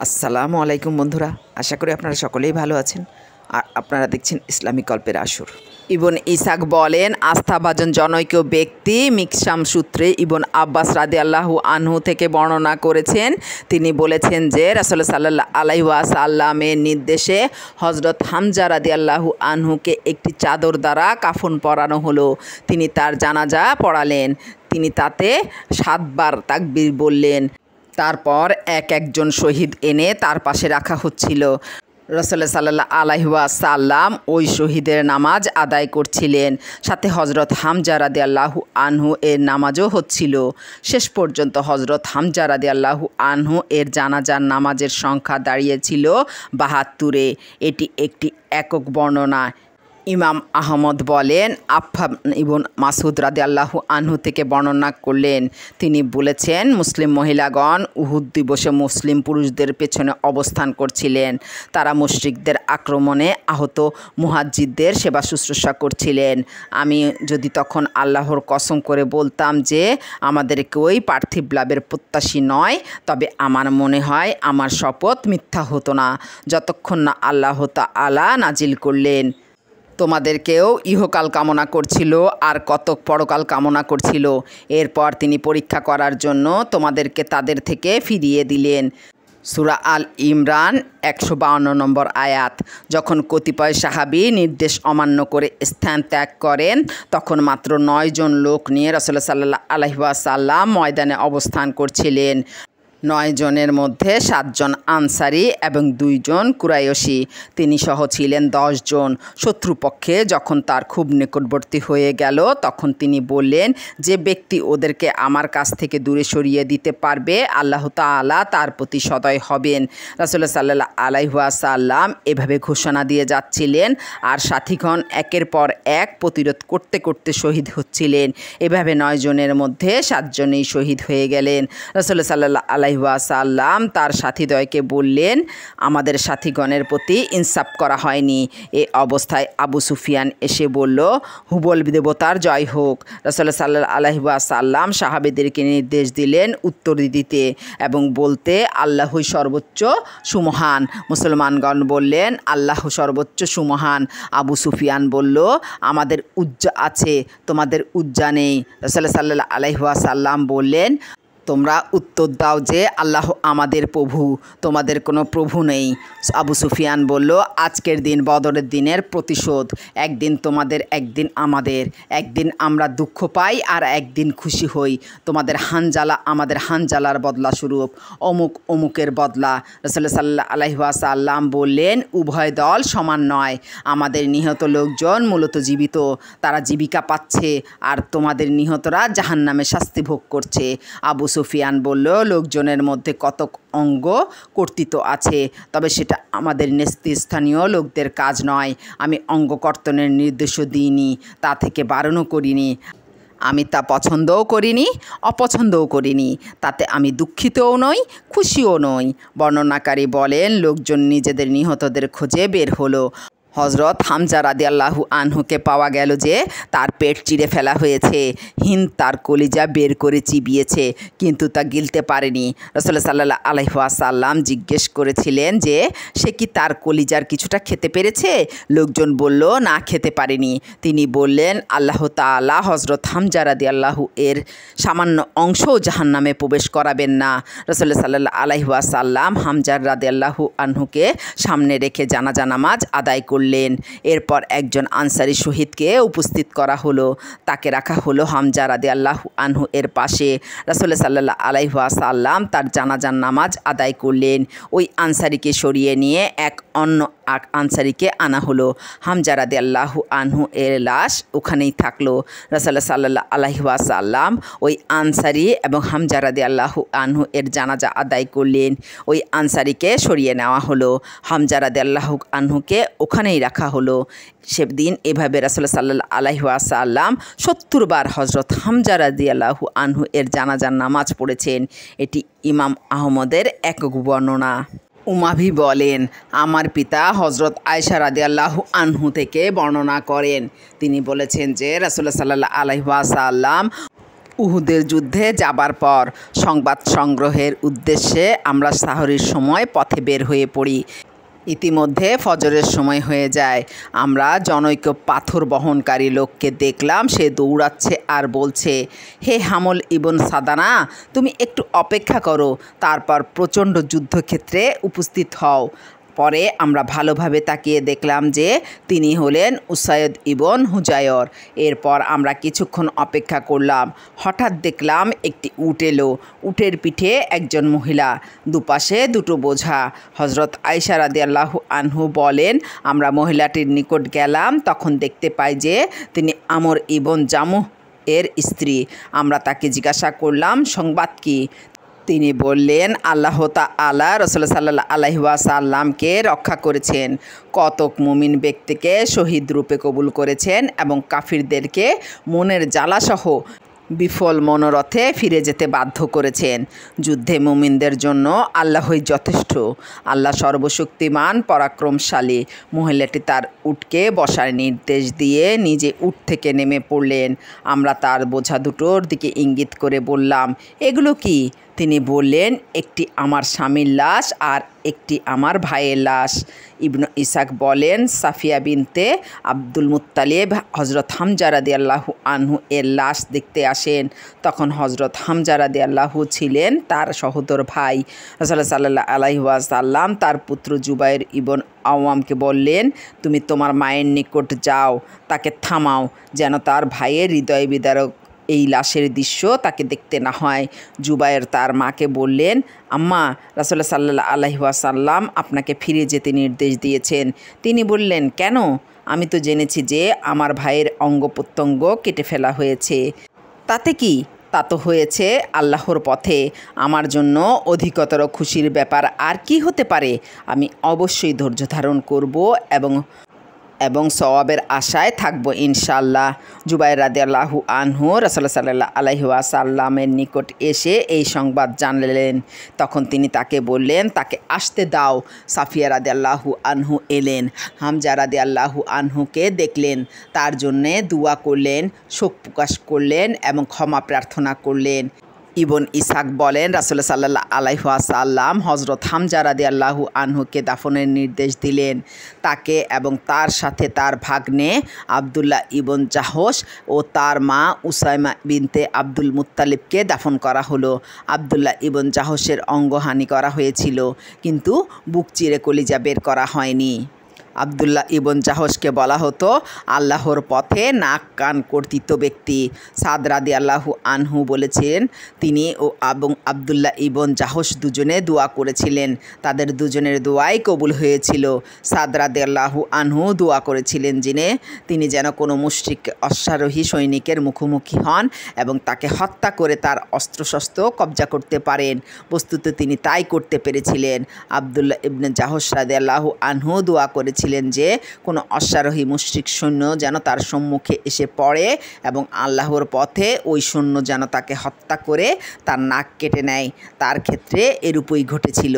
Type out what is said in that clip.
আসসালামু আলাইকুম বন্ধুরা, আশা করি আপনারা সকলেই ভালো আছেন। আর আপনারা দেখছেন ইসলামিক গল্পের আসর। ইবন ইসাক বলেন, আস্থাভাজন জনৈক ব্যক্তি মিকসাম সূত্রে ইবন আব্বাস রাদিয়াল্লাহু আনহু থেকে বর্ণনা করেছেন। তিনি বলেছেন যে রাসূল সাল্লাল্লাহু আলাইহি ওয়াসাল্লামের নির্দেশে হযরত হামজা রাদিয়াল্লাহু আনহুকে একটি চাদর দ্বারা কাফন পরানো হলো। তিনি তার জানাজা পড়ালেন। তিনি তাতে 7 বার তাকবীর বললেন। তারপর একজন শহীদ এনে তার পাশে রাখা হচ্ছিল। রাসূল সাল্লাল্লাহু আলাইহি ওয়াসাল্লাম ওই শহীদের নামাজ আদায় করছিলেন, সাথে হযরত হামজা রাদিয়াল্লাহু আনহু এর নামাজও হচ্ছিল। শেষ পর্যন্ত হযরত হামজা রাদিয়াল্লাহু আনহু এর জানাজার নামাজের সংখ্যা দাঁড়িয়েছিল 72-এ। এটি একটি একক বর্ণনা। ইমাম আহমদ বলেন, আফফান ইবন মাসউদ রাদিয়াল্লাহু আনহু থেকে বর্ণনা করলেন। তিনি বলেছেন, মুসলিম মহিলাগণ উহুদ দিবসে মুসলিম পুরুষদের পেছনে অবস্থান করছিলেন। তারা মুশরিকদের আক্রমণে আহত মুহাজ্জিরদের সেবা শুশ্রূষা করছিলেন। আমি যদি তখন আল্লাহর কসম করে বলতাম যে আমাদের কেউই পার্থিব লাভের প্রত্যাশী নয়, তবে আমার মনে হয় আমার শপথ মিথ্যা হতো না, যতক্ষণ না আল্লাহ তাআলা নাজিল করলেন, তোমাদেরকেও ইহকাল কামনা করছিল আর কতক পরকাল কামনা করছিল। এরপর তিনি পরীক্ষা করার জন্য তোমাদেরকে তাদের থেকে ফিরিয়ে দিলেন। সূরা আল ইমরান 152 নম্বর আয়াত। যখন কতিপয় সাহাবী নির্দেশ অমান্য করে স্থান ত্যাগ করেন, তখন মাত্র 9 জন লোক নিয়ে রাসূল সাল্লাল্লাহু আলাইহি ওয়াসাল্লাম ময়দানে অবস্থান করছিলেন। 9 জনের মধ্যে 7 জন আনসারি এবং 2 জন কুরাইশি। তিনি সহ ছিলেন 10 জন। শত্রুপক্ষে যখন তার খুব নিকটবর্তী হয়ে গেল, তখন তিনি বললেন, যে ব্যক্তি ওদেরকে আমার কাছ থেকে দূরে সরিয়ে দিতে পারবে, আল্লাহ তাআলা তার প্রতি সদয় হবেন। রাসূল সাল্লাল্লাহু আলাইহি ওয়াসাল্লাম এভাবে ঘোষণা দিয়ে যাচ্ছিলেন, আর সাথীগণ একের পর এক প্রতিরোধ করতে করতে শহীদ হচ্ছিলেন। এভাবে 9 জনের মধ্যে 7 জনই শহীদ হয়ে গেলেন। রাসূল সাল্লাল্লাহু আলাইহি ওয়াসাল্লাম তার সাথীদ্বয়কে বললেন, আমাদের সাথীগণের প্রতি ইনসাফ করা হয়নি। এ অবস্থায় আবু সুফিয়ান এসে বলল, হুবল দেবতার জয় হোক। রাসূল সাল্লাল্লাহু আলাইহি ওয়াসাল্লাম সাহাবীদেরকে নির্দেশ দিলেন উত্তর দিতে এবং বলতে, আল্লাহই সর্বোচ্চ সুমহান। মুসলমানগণ বললেন, আল্লাহ সর্বোচ্চ সুমহান। আবু সুফিয়ান বলল, আমাদের উজ্জা আছে, তোমাদের উজ্জা নেই। রাসূল সাল্লাল্লাহু আলাইহি ওয়াসাল্লাম বললেন, তোমরা উত্তর দাও যে আল্লাহ আমাদের প্রভু, তোমাদের কোনো প্রভু নেই। আবু সুফিয়ান বলল, আজকের দিন বদরের দিনের প্রতিশোধ। একদিন তোমাদের, একদিন আমাদের। একদিন আমরা দুঃখ পাই আর একদিন খুশি হই। তোমাদের হানজালা আমাদের হানজালার বদলা স্বরূপ, অমুক অমুকের বদলা। রাসূল সাল্লাল্লাহু আলাইহি ওয়াসাল্লাম বললেন, উভয় দল সমান নয়। আমাদের নিহত লোকজন মূলত জীবিত, তারা জীবিকা পাচ্ছে, আর তোমাদের নিহতরা জাহান্নামে শাস্তি ভোগ করছে। আবু সুফিয়ান বলল, লোকজনের মধ্যে কতক অঙ্গ কর্তৃত্ব আছে, তবে সেটা আমাদের নেতৃস্থানীয় লোকদের কাজ নয়। আমি অঙ্গ কর্তনের নির্দেশও দিইনি, তা থেকে বারণও করিনি। আমি তা পছন্দও করিনি, অপছন্দও করিনি। তাতে আমি দুঃখিতও নই, খুশিও নই। বর্ণনাকারী বলেন, লোকজন নিজেদের নিহতদের খোঁজে বের হলো। হযরত হামজা রাদিয়াল্লাহু আনহুকে পাওয়া গেল যে তার পেট চিরে ফেলা হয়েছে। হিন্দ তার কলিজা বের করে চিবিয়েছে, কিন্তু তা গিলতে পারেনি। রাসূল সাল্লাল্লাহু আলাইহি ওয়াসাল্লাম জিজ্ঞেস করেছিলেন যে সে কি তার কলিজার কিছুটা খেতে পেরেছে? লোকজন বলল, না, খেতে পারেনি। তিনি বললেন, আল্লাহ তাআলা হযরত হামজা রাদিয়াল্লাহু এর সামান্য অংশও জাহান্নামে প্রবেশ করাবেন না। রাসূল সাল্লাল্লাহু আলাইহি ওয়াসাল্লাম হামজা রাদিয়াল্লাহু আনহুকে সামনে রেখে জানাজা নামাজ আদায় করলেন। এরপর একজন আনসারী শহীদকে উপস্থিত করা হলো। তাকে রাখা হলো হামজা রাদিয়াল্লাহু আনহু এর পাশে। রাসূল সাল্লাল্লাহু আলাইহি ওয়াসাল্লাম তার জানাজার নামাজ আদায় করলেন। ওই আনসারীকে সরিয়ে নিয়ে অন্য আনসারীকে আনা হলো। হামজা রাদিয়াল্লাহু আনহু এর লাশ ওখানেই থাকলো। রাসূল সাল্লাল্লাহু আলাইহি ওয়াসাল্লাম ওই আনসারী এবং হামজা রাদিয়াল্লাহু আনহু এর জানাজা আদায় করলেন। ওই আনসারীকে সরিয়ে নেওয়া হলো। হামজা রাদিয়াল্লাহু আনহুকে ওখানেই রাখা হলো। সেদিন এভাবে রাসূল সাল্লাল্লাহু আলাইহি ওয়াসাল্লাম 70 বার হযরত হামজা রাদিয়াল্লাহু আনহু এর জানাজার নামাজ পড়েছেন। এটি ইমাম আহমদের একক বর্ণনা। উমাভি বলেন, আমার পিতা হযরত আয়েশা রাদিয়াল্লাহু আনহু থেকে বর্ণনা করেন। তিনি বলেছেন যে রাসূল সাল্লাল্লাহু আলাইহি ওয়াসাল্লাম উহুদের যুদ্ধে যাবার পর সংবাদ সংগ্রহের উদ্দেশ্যে আমরা সাহরির সময় পথে বের হয়ে পড়ি। ইতিমধ্যে ফজরের সময় হয়ে যায়। আমরা জনৈক পাথর বহনকারী লোককে দেখলাম, সে দৌড়াচ্ছে আর বলছে, হে হামল ইবন সাদানা, তুমি একটু অপেক্ষা করো, তারপর প্রচণ্ড যুদ্ধক্ষেত্রে উপস্থিত হও। পরে আমরা ভালোভাবে তাকিয়ে দেখলাম যে তিনি হলেন উসাইদ ইবন হুজায়র। এরপর আমরা কিছুক্ষণ অপেক্ষা করলাম। হঠাৎ দেখলাম একটি উট এলো। উটের পিঠে একজন মহিলা, দুপাশে দুটো বোঝা। হজরত আয়েশা রাদিয়াল্লাহু আনহু বলেন, আমরা মহিলাটির নিকট গেলাম, তখন দেখতে পাই যে তিনি আমর ইবন জামুহ এর স্ত্রী। আমরা তাকে জিজ্ঞাসা করলাম, সংবাদ কী? তিনি বললেন, আল্লাহ তাআলা রাসূলুল্লাহ সাল্লাল্লাহু আলাইহি ওয়াসাল্লামকে রক্ষা করেছেন, কতক মুমিন ব্যক্তিকে শহীদ রূপে কবুল করেছেন এবং কাফিরদেরকে মনের জ্বালাসহ বিফল মনোরথে ফিরে যেতে বাধ্য করেছেন। যুদ্ধে মুমিনদের জন্য আল্লাহই যথেষ্ট। আল্লাহ সর্বশক্তিমান, পরাক্রমশালী। মহিলাটি তার উটকে বসার নির্দেশ দিয়ে নিজে উট থেকে নেমে পড়লেন। আমরা তার বোঝা দুটোর দিকে ইঙ্গিত করে বললাম, এগুলো কি? তিনি বললেন, একটি আমার স্বামীর লাশ আর একটি আমার ভাইয়ের লাশ। ইবনে ইসাক বলেন, সাফিয়া বিনতে আব্দুল মুত্তালিব হজরত হামজা রাদিয়াল্লাহু আনহু এর লাশ দেখতে আসেন। তখন হজরত হামজা রাদিয়াল্লাহু ছিলেন তার সহোদর ভাই। রাসূলুল্লাহ সাল্লাল্লাহু আলাইহি ওয়াসাল্লাম তার পুত্র জুবাইর ইবন আওয়ামকে বললেন, তুমি তোমার মায়ের নিকট যাও, তাকে থামাও, যেন তার ভাইয়ের হৃদয় বিদারক এই লাশের দৃশ্য তাকে দেখতে না হয়। জুবায়ের তার মাকে বললেন, আম্মা, রাসূলুল্লাহ সাল্লাল্লাহু আলাইহি ওয়াসাল্লাম আপনাকে ফিরে যেতে নির্দেশ দিয়েছেন। তিনি বললেন, কেন? আমি তো জেনেছি যে আমার ভাইয়ের অঙ্গ প্রত্যঙ্গ কেটে ফেলা হয়েছে। তাতে কি? তা তো হয়েছে আল্লাহর পথে। আমার জন্য অধিকতর খুশির ব্যাপার আর কি হতে পারে? আমি অবশ্যই ধৈর্য ধারণ করব এবং সওয়াবের আশায় থাকব ইনশাআল্লাহ। জুবাইর রাদিয়াল্লাহু আনহু রাসূলুল্লাহ সাল্লাল্লাহু আলাইহি ওয়াসাল্লামের নিকট এসে এই সংবাদ জানলেন। তখন তিনি তাকে বললেন, তাকে আসতে দাও। সাফিয়া রাদিয়াল্লাহু আনহু এলেন। হামজা রাদিয়াল্লাহু আনহুকে দেখলেন, তার জন্যে দুয়া করলেন, শোক প্রকাশ করলেন এবং ক্ষমা প্রার্থনা করলেন। ইবন ইসাক বলেন, রাসূলুল্লাহ সাল্লাল্লাহু আলাইহি ওয়াসাল্লাম হজরত হামজা রাদিয়াল্লাহু আনহুকে দাফনের নির্দেশ দিলেন। তাকে এবং তার সাথে তার ভাগ্নে আবদুল্লাহ ইবন জাহশ ও তার মা উসাইমা বিনতে আব্দুল মুত্তালিবকে দাফন করা হলো। আবদুল্লাহ ইবন জাহশের অঙ্গহানি করা হয়েছিল, কিন্তু বুক চিরে কলিজা বের করা হয়নি। আবদুল্লাহ ইবন জাহশকে বলা হতো আল্লাহর পথে নাক কান কর্তৃত্ব ব্যক্তি। সাদ রাদিয়াল্লাহু আনহু বলেছিলেন, তিনি ও আবদুল্লাহ ইবন জাহশ দুজনে দোয়া করেছিলেন, তাদের দুজনের দোয়াই কবুল হয়েছিল। সাদ রাদিয়াল্লাহু আনহু দোয়া করেছিলেন তিনি যেন কোনো মুশরিক অশ্বারোহী সৈনিকের মুখোমুখি হন এবং তাকে হত্যা করে তার অস্ত্রশস্ত্র কবজা করতে পারেন। বস্তুত তিনি তাই করতে পেরেছিলেন। আবদুল্লাহ ইবনে জাহশ রাদিয়াল্লাহু আনহু দোয়া করেছিলেন যে কোনো অশ্বারোহী মুশরিক সৈন্য যেন তার সম্মুখে এসে পড়ে এবং আল্লাহর পথে ওই সৈন্য যেন তাকে হত্যা করে তার নাক কেটে নেয়। তার ক্ষেত্রে এরূপই ঘটেছিল।